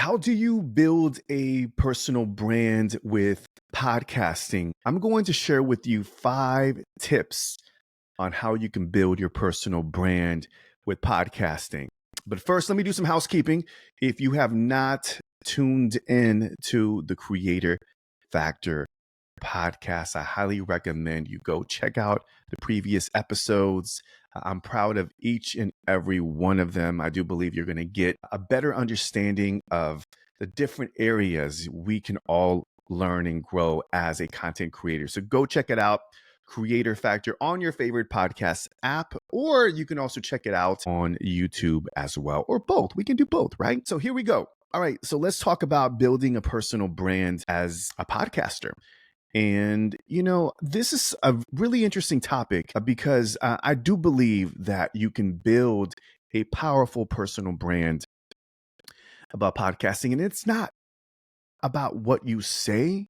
How do you build a personal brand with podcasting? I'm going to share with you 5 tips on how you can build your personal brand with podcasting. But first, let me do some housekeeping. If you have not tuned in to the Creator Factor podcast, I highly recommend you go check out the previous episodes. I'm proud of each and every one of them. I do believe you're going to get a better understanding of the different areas we can all learn and grow as a content creator. So go check it out. Creator Factor on your favorite podcast app, or you can also check it out on YouTube as well, or both. We can do both, right? So here we go. All right, so let's talk about building a personal brand as a podcaster. And, this is a really interesting topic because I do believe that you can build a powerful personal brand about podcasting. And it's not about what you say,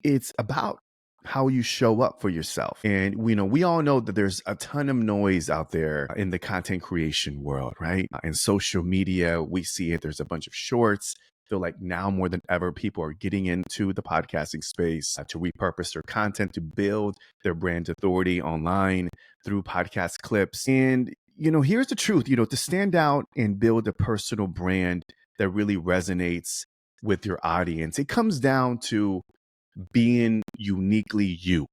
it's about how you show up for yourself. And we all know that there's a ton of noise out there in the content creation world, right? In social media, we see it. There's a bunch of shorts. I feel like now more than ever, people are getting into the podcasting space to repurpose their content, to build their brand authority online through podcast clips. And, here's the truth, to stand out and build a personal brand that really resonates with your audience, it comes down to being uniquely you,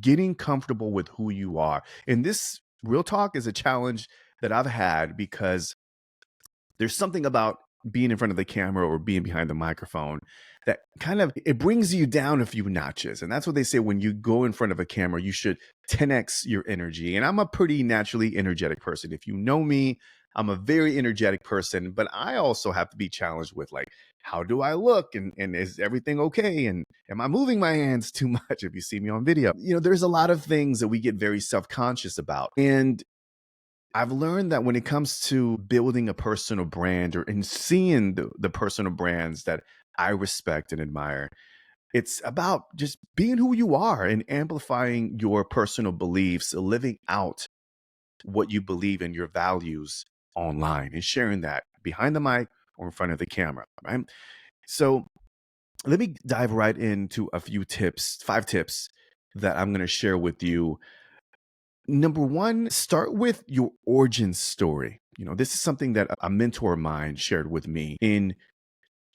getting comfortable with who you are. And this real talk is a challenge that I've had because there's something about being in front of the camera or being behind the microphone that kind of it brings you down a few notches. And that's what they say: when you go in front of a camera, you should 10x your energy. And I'm a pretty naturally energetic person. If you know me, I'm a very energetic person, but I also have to be challenged with, like, how do I look? And is everything okay? And am I moving my hands too much? If you see me on video, there's a lot of things that we get very self-conscious about. And I've learned that when it comes to building a personal brand or in seeing the personal brands that I respect and admire, it's about just being who you are and amplifying your personal beliefs, living out what you believe in, your values online, and sharing that behind the mic or in front of the camera, right? So let me dive right into a few tips, 5 tips that I'm going to share with you. Number one, start with your origin story. This is something that a mentor of mine shared with me in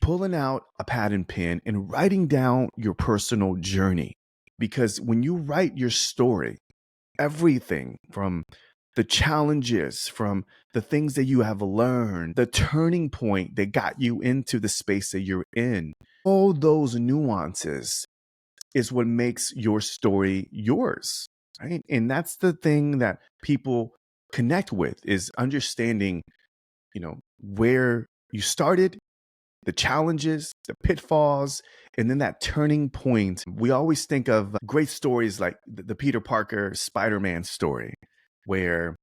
pulling out a pad and pen and writing down your personal journey. Because when you write your story, everything from the challenges, from the things that you have learned, the turning point that got you into the space that you're in, all those nuances is what makes your story yours, right? And that's the thing that people connect with, is understanding, where you started, the challenges, the pitfalls, and then that turning point. We always think of great stories like the Peter Parker Spider-Man story, where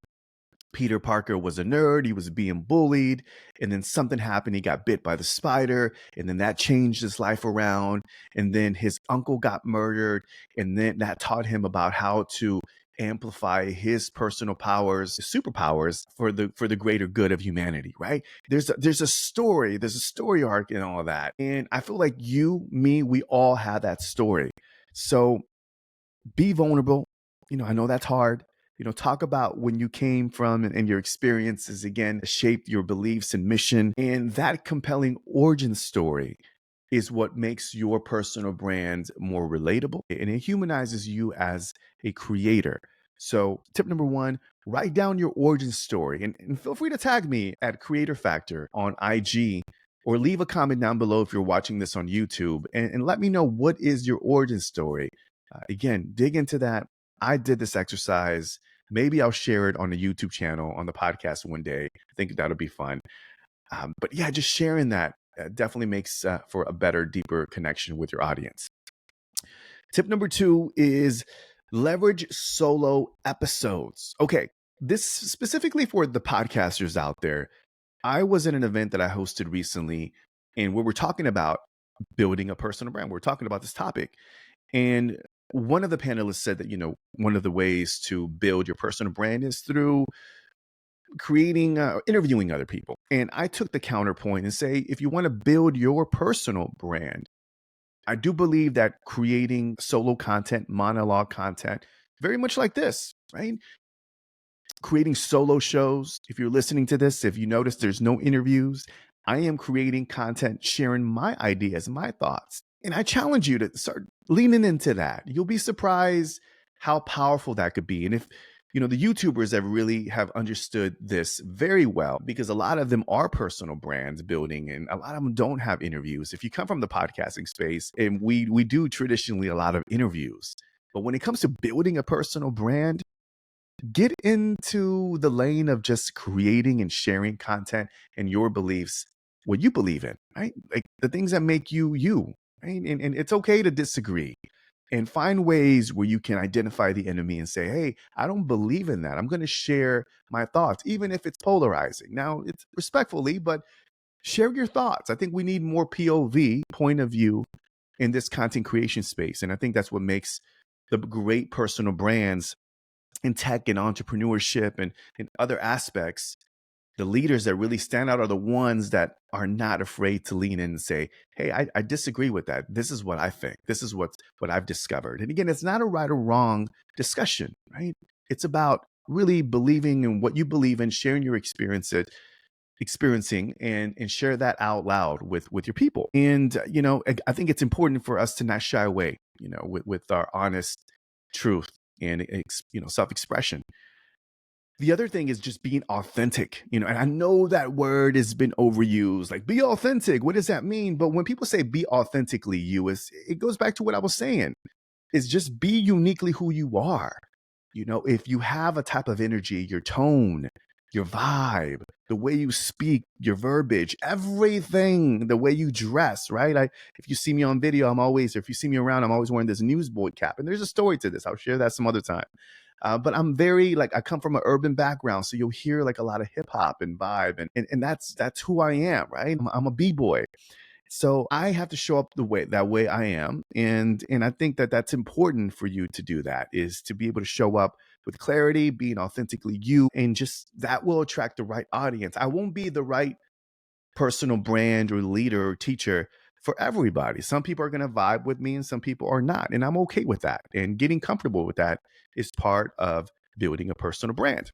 Peter Parker was a nerd, he was being bullied, and then something happened, he got bit by the spider, and then that changed his life around, and then his uncle got murdered, and then that taught him about how to amplify his personal powers, superpowers, for the greater good of humanity, right? There's a story, there's a story arc in all of that. And I feel like you, me, we all have that story. So be vulnerable. I know that's hard. Talk about when you came from and your experiences, again, shaped your beliefs and mission. And that compelling origin story is what makes your personal brand more relatable, and it humanizes you as a creator. So tip number one, write down your origin story, and feel free to tag me at Creator Factor on IG, or leave a comment down below if you're watching this on YouTube, and let me know, what is your origin story? Again, dig into that. I did this exercise. Maybe I'll share it on the YouTube channel, on the podcast one day. I think that'll be fun. But yeah, just sharing that definitely makes for a better, deeper connection with your audience. Tip number 2 is leverage solo episodes. Okay, this specifically for the podcasters out there. I was at an event that I hosted recently, and we were talking about building a personal brand. We're talking about this topic. And one of the panelists said that, one of the ways to build your personal brand is through creating, interviewing other people. And I took the counterpoint and say, if you want to build your personal brand, I do believe that creating solo content, monologue content, very much like this, right? Creating solo shows. If you're listening to this, if you notice there's no interviews, I am creating content, sharing my ideas, my thoughts. And I challenge you to start leaning into that. You'll be surprised how powerful that could be. And if the YouTubers that really have understood this very well, because a lot of them are personal brands building, and a lot of them don't have interviews. If you come from the podcasting space, and we do traditionally a lot of interviews, but when it comes to building a personal brand, get into the lane of just creating and sharing content and your beliefs, what you believe in, right? Like the things that make you you, right? And it's okay to disagree and find ways where you can identify the enemy and say, hey, I don't believe in that. I'm going to share my thoughts, even if it's polarizing. Now, it's respectfully, but share your thoughts. I think we need more POV, point of view, in this content creation space. And I think that's what makes the great personal brands in tech and entrepreneurship and in other aspects. The leaders that really stand out are the ones that are not afraid to lean in and say, hey, I disagree with that. This is what I think. This is what I've discovered. And again, it's not a right or wrong discussion, right? It's about really believing in what you believe in, sharing your experiencing and share that out loud with your people. And I think it's important for us to not shy away, with our honest truth and self-expression. The other thing is just being authentic, and I know that word has been overused, like be authentic. What does that mean? But when people say be authentically you, it goes back to what I was saying. Is just be uniquely who you are. If you have a type of energy, your tone, your vibe, the way you speak, your verbiage, everything, the way you dress, right? If you see me on video, if you see me around, I'm always wearing this newsboy cap. And there's a story to this. I'll share that some other time. But I'm very I come from an urban background, so you'll hear like a lot of hip hop and vibe, and that's who I am, right? I'm a b-boy. So I have to show up that way I am, and I think that that's important for you to do. That is to be able to show up with clarity, being authentically you, and just that will attract the right audience. I won't be the right personal brand or leader or teacher for everybody. Some people are going to vibe with me and some people are not, and I'm okay with that. And getting comfortable with that is part of building a personal brand.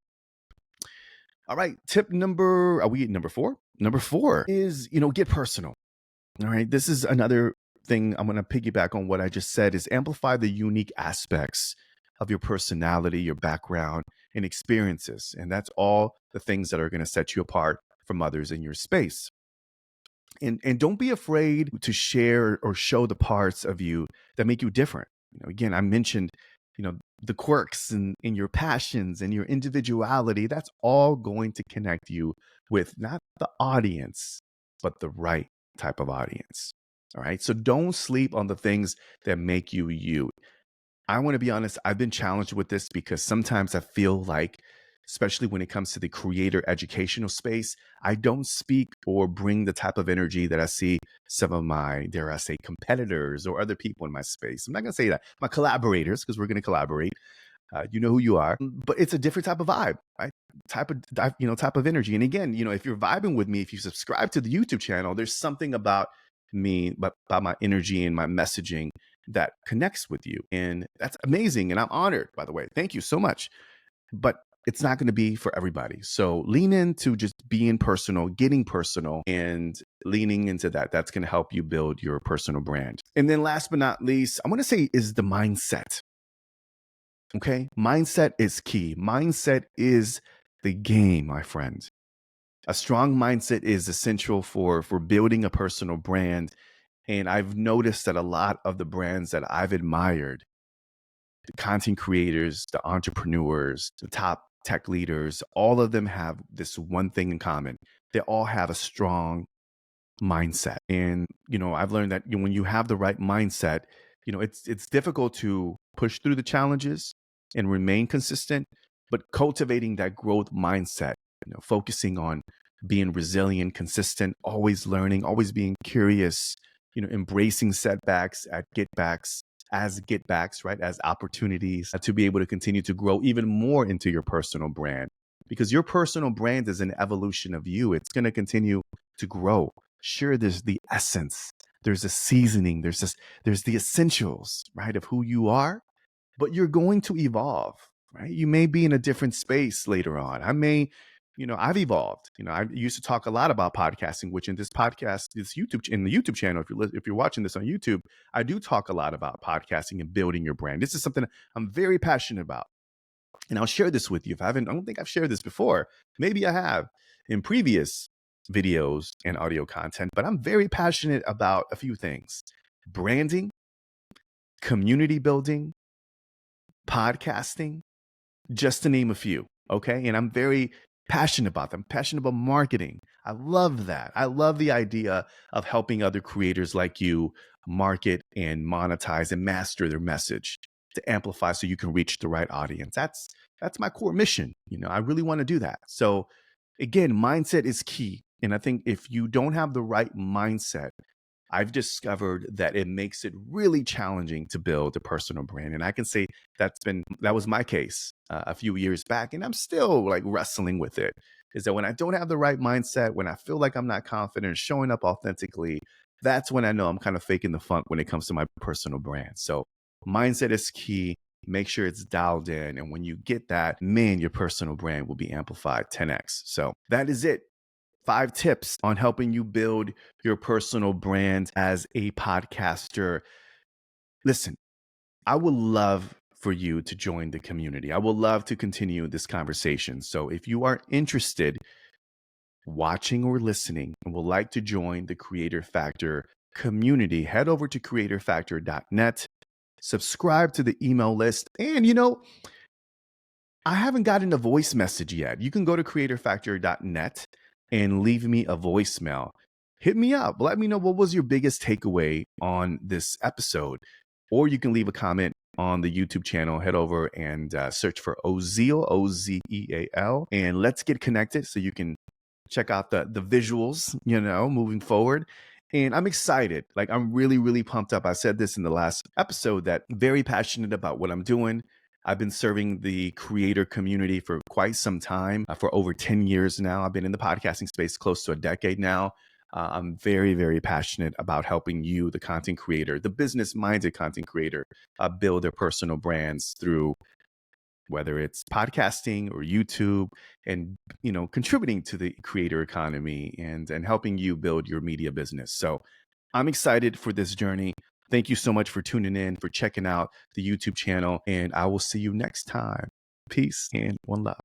All right, are we at number 4? Number 4 is, get personal. All right. This is another thing I'm going to piggyback on what I just said, is amplify the unique aspects of your personality, your background, and experiences. And that's all the things that are going to set you apart from others in your space. And don't be afraid to share or show the parts of you that make you different. Again, I mentioned, the quirks and your passions and your individuality. That's all going to connect you with not the audience, but the right type of audience. All right. So don't sleep on the things that make you you. I want to be honest, I've been challenged with this because sometimes I feel like, especially when it comes to the creator educational space, I don't speak or bring the type of energy that I see some of my, dare I say, competitors or other people in my space. I'm not going to say that. My collaborators, because we're going to collaborate. You know who you are, but it's a different type of vibe, right? Type of energy. And again, if you're vibing with me, if you subscribe to the YouTube channel, there's something about me, about my energy and my messaging that connects with you. And that's amazing. And I'm honored, by the way. Thank you so much. But it's not going to be for everybody. So lean into just being personal, getting personal, and leaning into that. That's going to help you build your personal brand. And then last but not least, I want to say is the mindset. Okay. Mindset is key. Mindset is the game, my friend. A strong mindset is essential for building a personal brand. And I've noticed that a lot of the brands that I've admired, the content creators, the entrepreneurs, the top tech leaders, all of them have this one thing in common. They all have a strong mindset. And, I've learned that when you have the right mindset, it's difficult to push through the challenges and remain consistent, but cultivating that growth mindset, focusing on being resilient, consistent, always learning, always being curious, embracing setbacks as get backs, right? As opportunities to be able to continue to grow even more into your personal brand. because your personal brand is an evolution of you. It's going to continue to grow. Sure, there's the essence, there's a seasoning, there's the essentials, right, of who you are, but you're going to evolve, right? You may be in a different space later on. I may, I've evolved. I used to talk a lot about podcasting, which in this podcast, this YouTube, in the YouTube channel, if you're watching this on YouTube, I do talk a lot about podcasting and building your brand. This is something I'm very passionate about. And I'll share this with you. If I haven't, I don't think I've shared this before. Maybe I have in previous videos and audio content, but I'm very passionate about a few things: branding, community building, podcasting, just to name a few. Okay. And I'm very passionate about them, passionate about marketing. I love that. I love the idea of helping other creators like you market and monetize and master their message to amplify so you can reach the right audience. That's my core mission. I really want to do that. So again, mindset is key. And I think if you don't have the right mindset, I've discovered that it makes it really challenging to build a personal brand. And I can say that was my case a few years back. And I'm still like wrestling with it. Is that when I don't have the right mindset, when I feel like I'm not confident, showing up authentically, that's when I know I'm kind of faking the funk when it comes to my personal brand. So mindset is key. Make sure it's dialed in. And when you get that, man, your personal brand will be amplified 10x. So that is it. 5 tips on helping you build your personal brand as a podcaster. Listen, I would love for you to join the community. I would love to continue this conversation. So if you are interested, watching or listening, and would like to join the Creator Factor community, head over to creatorfactor.net, subscribe to the email list, and I haven't gotten a voice message yet. You can go to creatorfactor.net and leave me a voicemail. Hit me up. Let me know what was your biggest takeaway on this episode. Or you can leave a comment on the YouTube channel. Head over and search for Ozeal, Ozeal, and let's get connected so you can check out the visuals, moving forward. And I'm excited. Like, I'm really, really pumped up. I said this in the last episode that I'm very passionate about what I'm doing. I've been serving the creator community for quite some time, for over 10 years now. I've been in the podcasting space close to a decade now. I'm very, very passionate about helping you, the content creator, the business-minded content creator, build their personal brands through whether it's podcasting or YouTube, and contributing to the creator economy and helping you build your media business. So I'm excited for this journey. Thank you so much for tuning in, for checking out the YouTube channel, and I will see you next time. Peace and one love.